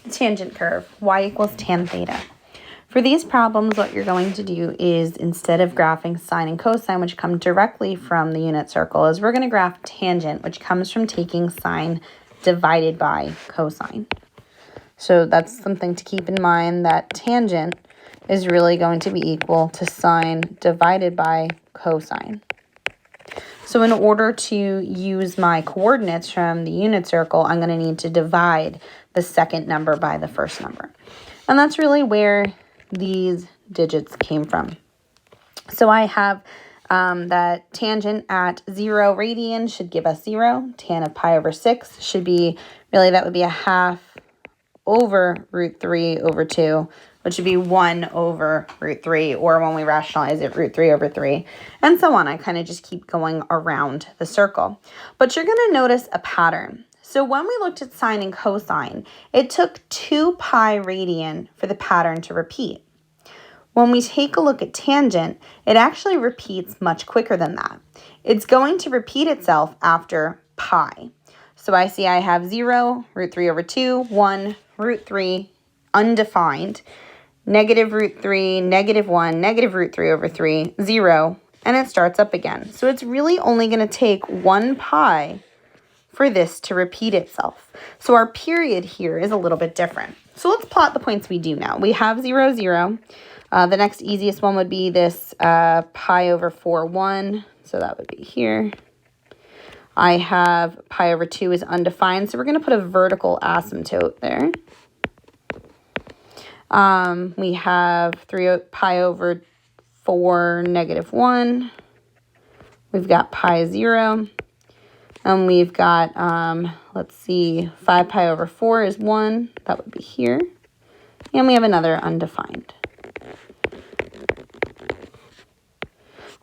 the tangent curve, y equals tan theta. For these problems, what you're going to do is, instead of graphing sine and cosine, which come directly from the unit circle, is we're going to graph tangent, which comes from taking sine divided by cosine. So that's something to keep in mind, that tangent is really going to be equal to sine divided by cosine. So in order to use my coordinates from the unit circle, I'm going to need to divide the second number by the first number. And that's really where these digits came from. So I have that tangent at 0 radian should give us 0. Tan of pi over 6 should be, really that would be a half over root 3 over 2, which would be 1 over root 3, or when we rationalize it, root 3 over 3, and so on. I kind of just keep going around the circle. But you're going to notice a pattern. So when we looked at sine and cosine, it took 2 pi radian for the pattern to repeat. When we take a look at tangent, it actually repeats much quicker than that. It's going to repeat itself after pi. So I see I have 0, root 3 over 2, 1, root 3, undefined, negative root 3, negative 1, negative root 3 over 3, 0, and it starts up again. So it's really only going to take 1 pi for this to repeat itself. So our period here is a little bit different. So let's plot the points we do now. We have 0, 0. The next easiest one would be this pi over 4, 1. So that would be here. I have pi over 2 is undefined, so we're going to put a vertical asymptote there. We have pi over 4, negative 1. We've got pi 0. And we've got, let's see, 5 pi over 4 is 1. That would be here. And we have another undefined.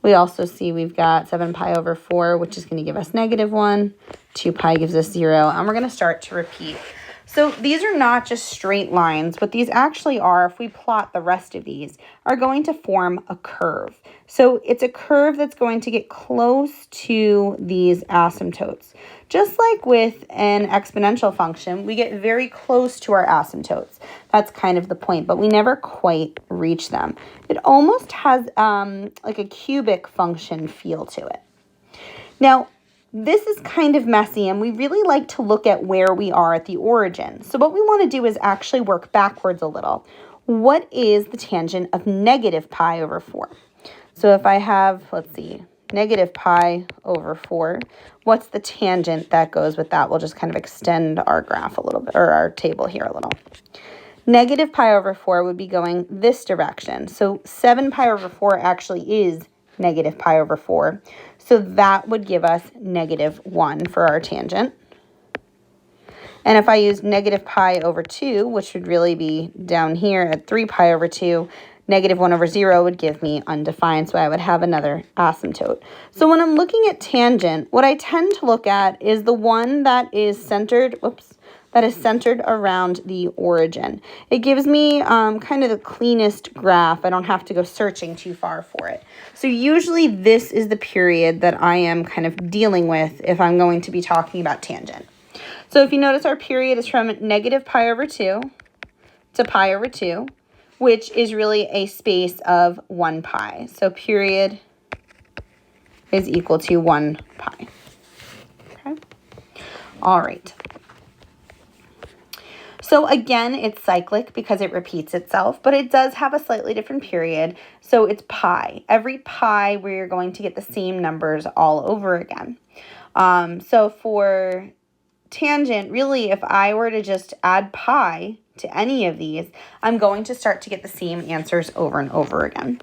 We also see we've got 7 pi over 4, which is going to give us negative 1. 2 pi gives us 0. And we're going to start to repeat. So these are not just straight lines. What these actually are, if we plot the rest of these, are going to form a curve. So it's a curve that's going to get close to these asymptotes. Just like with an exponential function, we get very close to our asymptotes. That's kind of the point, but we never quite reach them. It almost has like a cubic function feel to it. Now, this is kind of messy, and we really like to look at where we are at the origin. So what we want to do is actually work backwards a little. What is the tangent of negative pi over 4? So if I have, let's see, negative pi over 4, what's the tangent that goes with that? We'll just kind of extend our graph a little bit, or our table here a little. Negative pi over 4 would be going this direction. So 7 pi over 4 actually is negative pi over 4. So that would give us negative 1 for our tangent. And if I use negative pi over 2, which would really be down here at 3 pi over 2, negative 1 over 0 would give me undefined, so I would have another asymptote. So when I'm looking at tangent, what I tend to look at is the one that is centered, around the origin. It gives me kind of the cleanest graph. I don't have to go searching too far for it. So usually this is the period that I am kind of dealing with if I'm going to be talking about tangent. So if you notice, our period is from negative pi over 2 to pi over 2, which is really a space of 1 pi. So period is equal to 1 pi. Okay. All right. So again, it's cyclic because it repeats itself, but it does have a slightly different period. So it's pi. Every pi, we're going to get the same numbers all over again. So for tangent, really, if I were to just add pi to any of these, I'm going to start to get the same answers over and over again.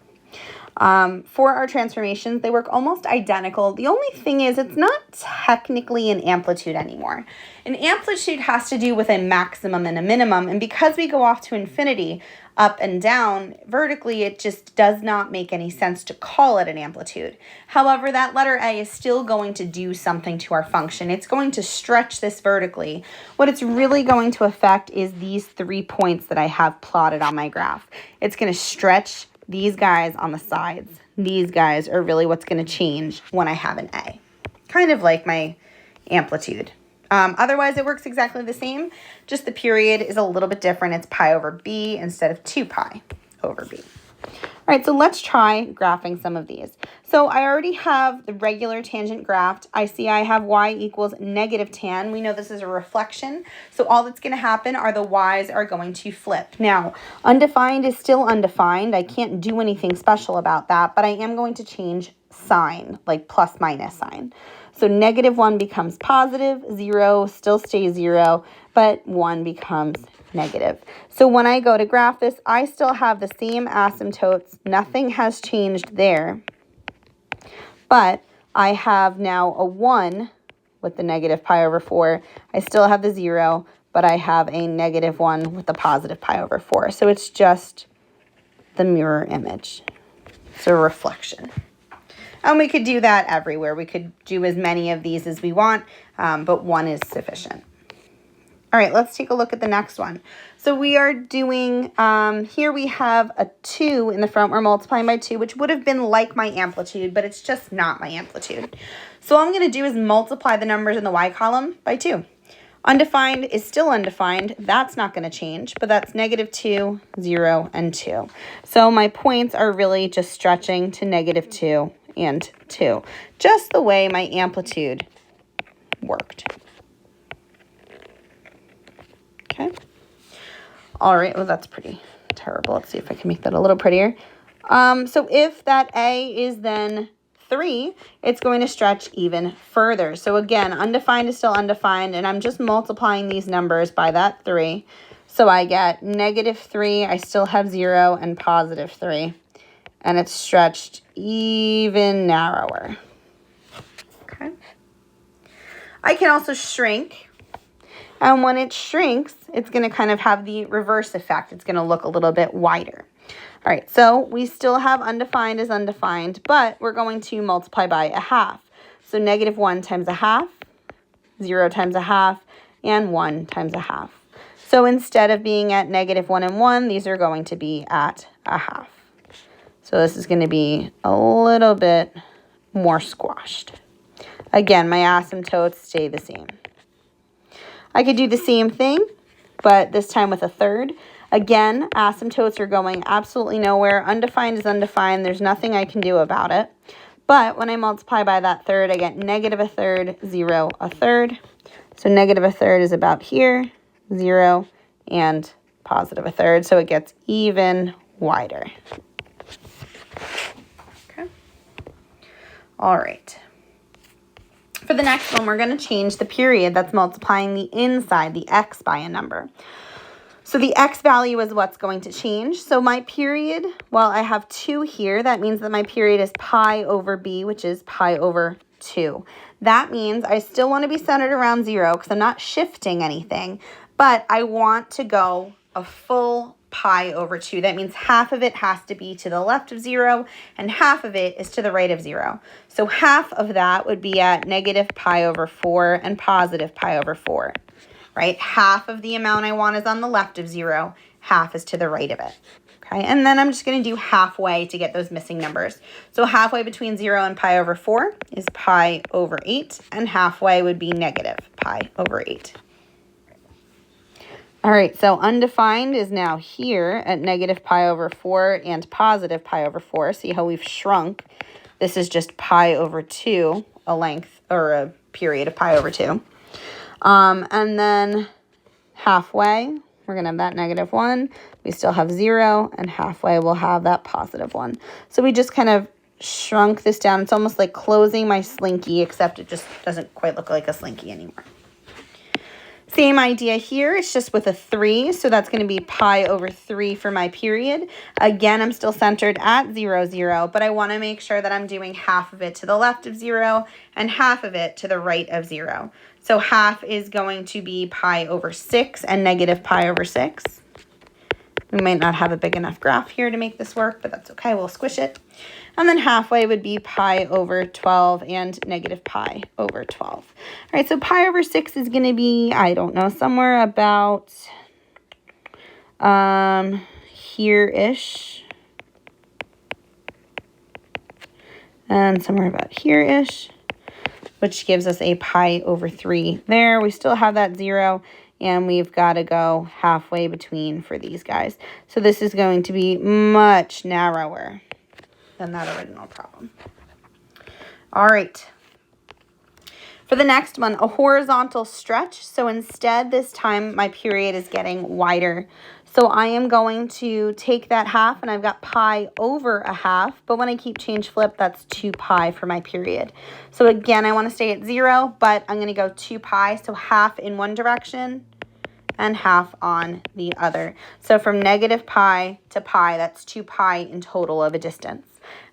For our transformations, they work almost identical. The only thing is it's not technically an amplitude anymore. An amplitude has to do with a maximum and a minimum, and because we go off to infinity, up and down, vertically, it just does not make any sense to call it an amplitude. However, that letter A is still going to do something to our function. It's going to stretch this vertically. What it's really going to affect is these 3 points that I have plotted on my graph. It's going to stretch these guys on the sides. These guys are really what's going to change when I have an A. Kind of like my amplitude Otherwise, it works exactly the same, just the period is a little bit different. It's pi over b instead of 2 pi over b. All right, so let's try graphing some of these. So I already have the regular tangent graphed. I see I have y equals negative tan. We know this is a reflection. So all that's going to happen are the y's are going to flip. Now, undefined is still undefined. I can't do anything special about that, but I am going to change sign, like plus minus sign. So negative 1 becomes positive, 0 still stays 0, but 1 becomes negative. So when I go to graph this, I still have the same asymptotes. Nothing has changed there. But I have now a 1 with the negative pi over 4. I still have the 0, but I have a negative 1 with the positive pi over 4. So it's just the mirror image. It's a reflection. And we could do that everywhere. We could do as many of these as we want, but 1 is sufficient. All right, let's take a look at the next one. So we are doing, here we have a 2 in the front. We're multiplying by 2, which would have been like my amplitude, but it's just not my amplitude. So all I'm going to do is multiply the numbers in the y column by 2. Undefined is still undefined. That's not going to change, but that's negative 2, 0, and 2. So my points are really just stretching to negative 2 and 2, just the way my amplitude worked. Okay. All right. Well, that's pretty terrible. Let's see if I can make that a little prettier. So if that A is then 3, it's going to stretch even further. So again, undefined is still undefined, and I'm just multiplying these numbers by that 3. So I get negative 3, I still have 0, and positive 3. And it's stretched even narrower. Okay. I can also shrink. And when it shrinks, it's going to kind of have the reverse effect. It's going to look a little bit wider. All right, so we still have undefined as undefined, but we're going to multiply by a half. So negative 1 times a half, 0 times a half, and 1 times a half. So instead of being at negative 1 and 1, these are going to be at a half. So this is going to be a little bit more squashed. Again, my asymptotes stay the same. I could do the same thing, but this time with a third. Again, asymptotes are going absolutely nowhere. Undefined is undefined. There's nothing I can do about it. But when I multiply by that third, I get negative a third, 0 a third. So negative a third is about here, 0, and positive a third. So it gets even wider. Okay. All right. For the next one, we're going to change the period that's multiplying the inside, the x, by a number. So the x value is what's going to change. So my period, well, I have 2 here. That means that my period is pi over b, which is pi over 2. That means I still want to be centered around 0 because I'm not shifting anything, but I want to go a full pi over 2. That means half of it has to be to the left of 0 and half of it is to the right of 0. So half of that would be at negative pi over 4 and positive pi over 4, right? Half of the amount I want is on the left of 0, half is to the right of it. Okay, and then I'm just going to do halfway to get those missing numbers. So halfway between 0 and pi over 4 is pi over 8, and halfway would be negative pi over 8. All right, so undefined is now here at negative pi over 4 and positive pi over 4. See how we've shrunk? This is just pi over 2, a length or a period of pi over 2. And then halfway, we're going to have that negative 1. We still have 0, and halfway we'll have that positive 1. So we just kind of shrunk this down. It's almost like closing my slinky, except it just doesn't quite look like a slinky anymore. Same idea here, it's just with a 3, so that's going to be pi over 3 for my period. Again, I'm still centered at 0, 0, but I want to make sure that I'm doing half of it to the left of 0 and half of it to the right of 0. So half is going to be pi over 6 and negative pi over 6. We might not have a big enough graph here to make this work, but that's okay, we'll squish it. And then halfway would be pi over 12 and negative pi over 12. All right, so pi over 6 is going to be, I don't know, somewhere about here-ish. And somewhere about here-ish. which gives us a pi over 3 there. We still have that 0, and we've got to go halfway between for these guys. So this is going to be much narrower than that original problem. All right. For the next one, a horizontal stretch. So instead, this time my period is getting wider. So I am going to take that half, and I've got pi over a half. But when I keep change flip, that's 2 pi for my period. So again, I want to stay at 0, but I'm going to go 2 pi. So half in one direction and half on the other. So from negative pi to pi, that's 2 pi in total of a distance.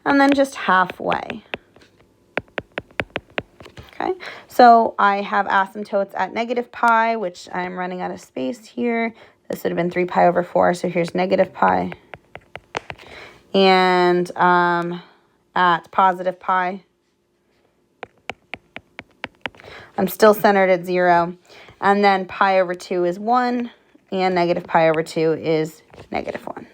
And then just halfway. Okay, so I have asymptotes at negative pi, which I'm running out of space here. This would have been 3 pi over 4, so here's negative pi. And at positive pi, I'm still centered at 0. And then pi over 2 is 1, and negative pi over 2 is negative 1.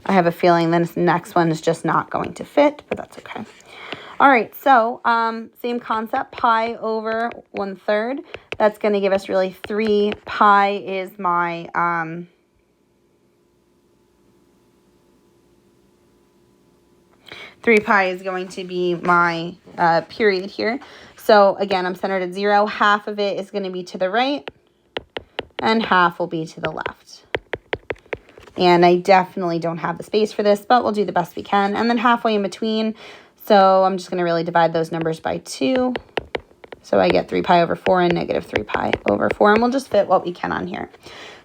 I have a feeling this next one is just not going to fit, but that's okay. All right, so same concept, pi over 1/3. That's going to give us really 3 pi is my 3 pi is going to be my period here. So again, I'm centered at 0. Half of it is going to be to the right, and half will be to the left. And I definitely don't have the space for this, but we'll do the best we can. And then halfway in between, so I'm just going to really divide those numbers by 2. So I get 3 pi over 4 and negative 3 pi over 4. And we'll just fit what we can on here.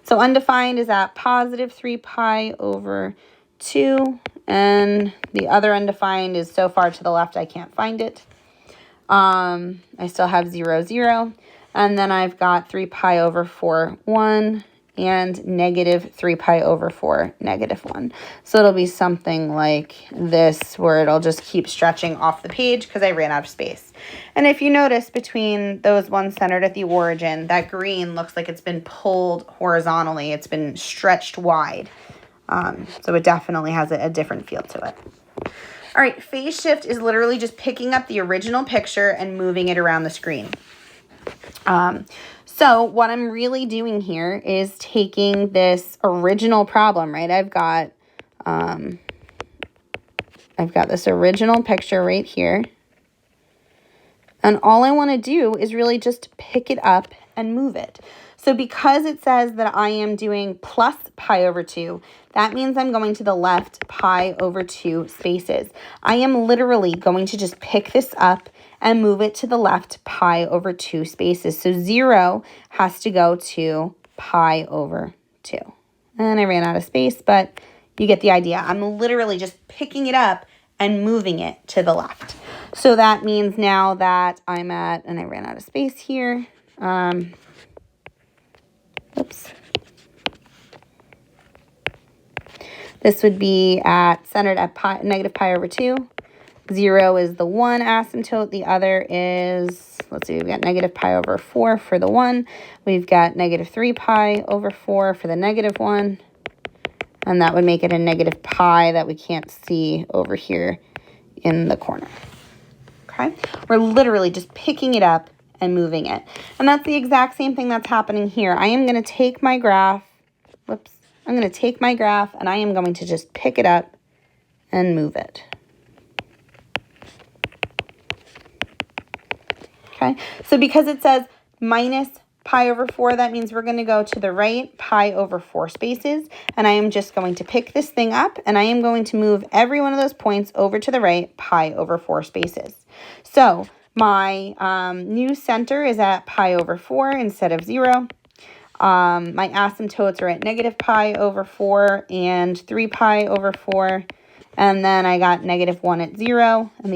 So undefined is at positive 3 pi over 2. And the other undefined is so far to the left I can't find it. I still have 0, 0. And then I've got 3 pi over 4, 1. And negative 3 pi over 4, negative 1. So it'll be something like this, where it'll just keep stretching off the page because I ran out of space. And if you notice between those ones centered at the origin, that green looks like it's been pulled horizontally. It's been stretched wide. So it definitely has a different feel to it. All right, phase shift is literally just picking up the original picture and moving it around the screen. So what I'm really doing here is taking this original problem, right? I've got this original picture right here. And all I want to do is really just pick it up and move it. So because it says that I am doing plus pi over 2, that means I'm going to the left pi over 2 spaces. I am literally going to just pick this up and move it to the left pi over 2 spaces. So 0 has to go to pi over 2. And I ran out of space, but you get the idea. I'm literally just picking it up and moving it to the left. So that means now that I'm at, and I ran out of space here. Oops. This would be centered at negative pi over 2. 0 is the 1 asymptote. The other is, let's see, we've got negative pi over 4 for the 1. We've got negative 3 pi over 4 for the negative 1. And that would make it a negative pi that we can't see over here in the corner. Okay? We're literally just picking it up and moving it. And that's the exact same thing that's happening here. I am going to take my graph. Whoops. I'm going to take my graph and I am going to just pick it up and move it. Okay, so because it says minus pi over 4, that means we're going to go to the right pi over 4 spaces. And I am just going to pick this thing up and I am going to move every one of those points over to the right pi over 4 spaces. So my new center is at pi over 4 instead of 0. My asymptotes are at negative pi over 4 and 3 pi over 4. And then I got negative 1 at 0. And the